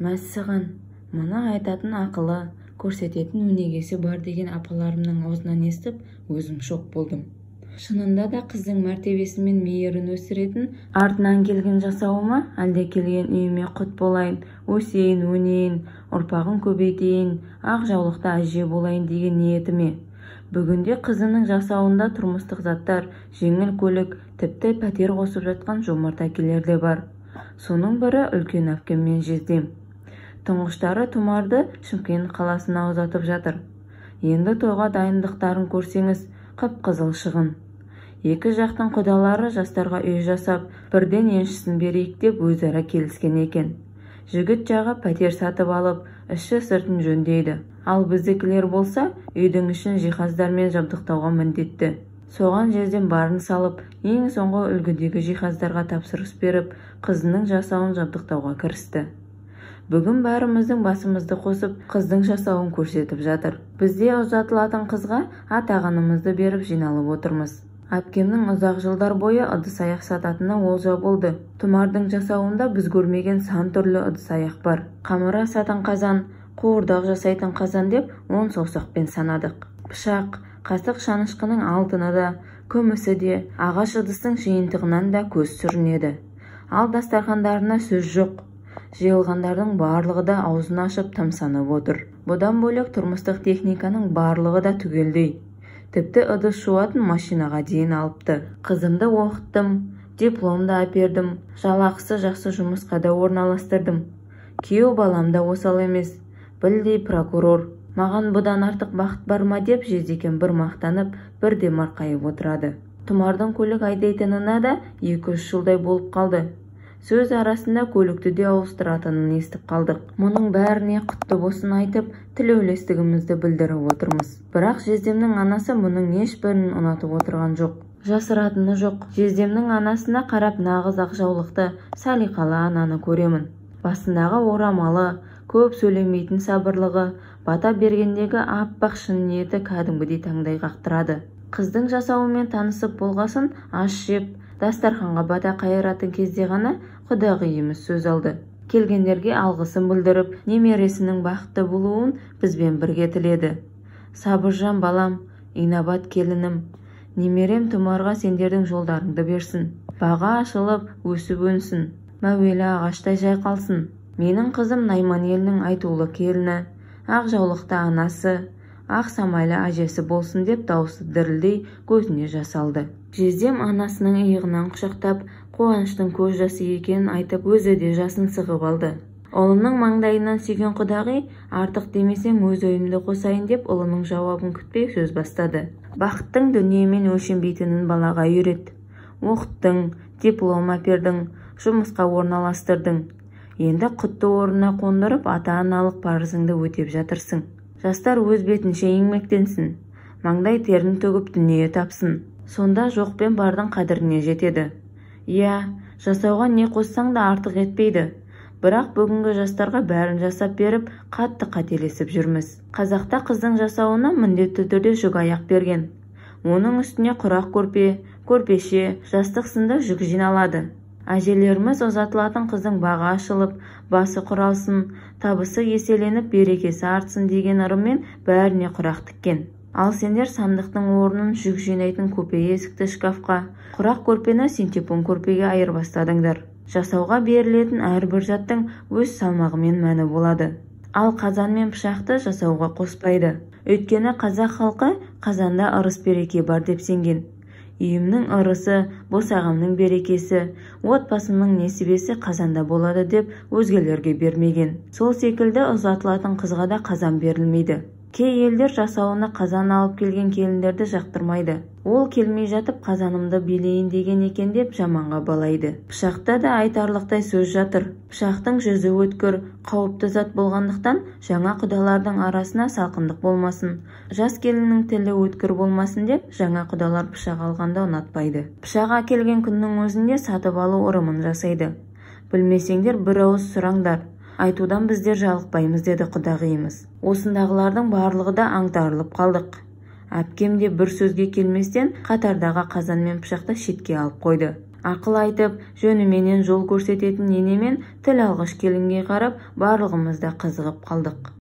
мәссаған, мұны айтатын ақылы, көрсететін өнегесі бар деген апаларымның аузынан естіп, өзім шок болдым. Шынында да қыздың мәртебесі мен мейірін өсіретін артынан келген жасауыма, әлде келген үйіме құт болайын, өсейін, өнейін, ұрпағын көбейтейін, ақ жаулықта әже болайын деген ниетіме. Бүгінде қызының жасауында тұрмыстық заттар, жеңіл көлік, тіпті пәтер қосып жатқан жомарт әкелер де бар. Соның бірі үлкен әпкем мен жездем. Тұңғыштары Тұмарды Шымкент қаласына ұзатып жатыр. Енді тойға дайындықтарын көрсеңіз, қып-қызыл шығын. Екі жақтың құдалары жастарға үй жасап, бірден еншісін берейік деп өзара келіскен екен. Жігіт жағы пәтер сатып алып, іші сыртын жөндейді. Ал біздікілер болса, үйдің ішін жиһаздармен жабдықтауға міндетті. Соған жездем барын салып, ең соңғы үлгідегі жиһаздарға тапсырыс беріп, қызының жасауын жабдықтауға кірісті. Бүгін бәріміздің басымызды қосып, қыздың жасауын көрсетіп жатыр. Бізде ұзатылатын қызға атағанымызды беріп жиналып отырмыз. Әпкемнің ұзақ жылдар бойы ыдыс-аяқ сататыны олжа болды. Тұмардың жасауында біз көрмеген сан түрлі ыдыс-аяқ бар. Қамыр асатын қазан, қуырдақ жасайтын қазан деп 10 саусақпен санадық. Пышақ, қасық шанышқының алтыны да, күмісі де, ағаш ыдыстың жиынтығынан да көз сүрінеді. Ал дастархандарына сөз жоқ. Жиылғандардың барлығы да аузын ашып тамсанып отыр. Бұдан бөлек тұрмыстық техниканың барлығы да түгелдей. Тіпті ыдыс жуатын машинаға дейін алыпты. Қызымды оқыттым, дипломды әпердім, жалақысы жақсы жұмысқа да орналастырдым. Күйеу балам да осал емес, білдей прокурор. Маған бұдан артық бақыт бар ма деп жездекем бір мақтанып, бірде марқайып отырады. Тұмардың көлік айдайтынына да 2-3 жылдай болып қалды. Сөз арасында көлікті де ауыстыратынын естіп қалдық. Мұның бәріне құтты болсын айтып, тілеулестігімізді білдіріп отырмыз. Бірақ жездемнің анасы мұның ешбірін ұнатып отырған жоқ. Жасыратыны жоқ. Жездемнің анасына қарап нағыз ақ жаулықты, салиқалы ананы көремін. Басындағы орамалы, көп сөйлемейтін сабырлығы, бата бергендегі аппақ шын ниеті кәдімгідей таңдай қақтырады. Қыздың жасауымен танысып болғасын, аш жеп, дастарханға бата қайыратын кезде ғана құдағиымыз сөз алды. Келгендерге алғысын білдіріп, немересінің бақытты болуын бізбен бірге тіледі. Сабыржан балам, инабат келінім, немерем Тұмарға сендердің жолдарыңды берсін. Баға ашылып, өсіп өнсін, мәуелі ағаштай жайқалсын. Менің қызым Найман елінің айтулы келіні, ақ жаулықты анасы, ақ самайлы әжесі болсын деп дауысы дірілдей көзіне жас алды. Жездем анасының иығынан құшақтап, қуаныштың көз жасы екенін айтып, өзі де жасын сығып алды. Ұлының маңдайынан сүйген құдағи, артық демесең өз ойымды қосайын деп ұлының жауабын күтпей сөз бастады. Бақыттың дүниемен өлшенбейтінін балаға үйрет. Оқыттың, диплом әпердің, жұмысқа орналастырдың. Енді құтты орнына қондырып, ата-аналық парызыңды өтеп жатырсың. Жастар өз бетінше еңбектенсін, маңдай терін төгіп дүние тапсын. Сонда жоқ пен бардың қадіріне жетеді. Иә, жасауға не қоссаң да артық етпейді. Бірақ бүгінгі жастарға бәрін жасап беріп, қатты қателесіп жүрміз. Қазақта қыздың жасауына міндетті түрде жүк аяқ берген. Оның үстіне құрақ көрпе, көрпеше, жастық сынды жүк жиналады. Әжелеріміз ұзатылатын қыздың бағы ашылып, басы құралсын, табысы еселеніп, берекесі артсын деген ырыммен бәріне құрақ тіккен. Ал сендер сандықтың орнын жүк жинайтын көпе есікті шкафқа, құрақ көрпені синтепон көрпеге айырбастадыңдар. Жасауға берілетін әрбір заттың өз салмағы мен мәні болады. Ал қазан мен пышақты жасауға қоспайды. Өйткені қазақ халқы қазанда ырыс береке бар деп сенген. Үйімнің ырысы, босағамның берекесі, отбасымның несібесі қазанда болады деп өзгелерге бермеген. Сол секілді ұзатылатын қызға да қазан берілмейді. Кей елдер жасауына қазан алып келген келіндерді жақтырмайды. Ол келмей жатып қазанымды билейін деген екен деп жаманға балайды. Пышақта да айтарлықтай сөз жатыр. Пышақтың жүзі өткір, қауіпті зат болғандықтан жаңа құдалардың арасына салқындық болмасын. Жас келіннің тілі өткір болмасын деп жаңа құдалар пышақ алғанда ұнатпайды. Пышақ әкелген күннің өзінде сатып алу ырымын жасайды. Білмесеңдер бір ауыз сұраңдар. Айтудан біздер жалықпаймыз деді құдағиымыз. Осындағылардың барлығы да аңтарылып қалдық. Әпкем де бір сөзге келместен қатардағы қазан мен пышақты шетке алып қойды. Ақыл айтып, жөніменен жол көрсететін енемен тіл алғыш келінге қарап, барлығымыз да қызығып қалдық.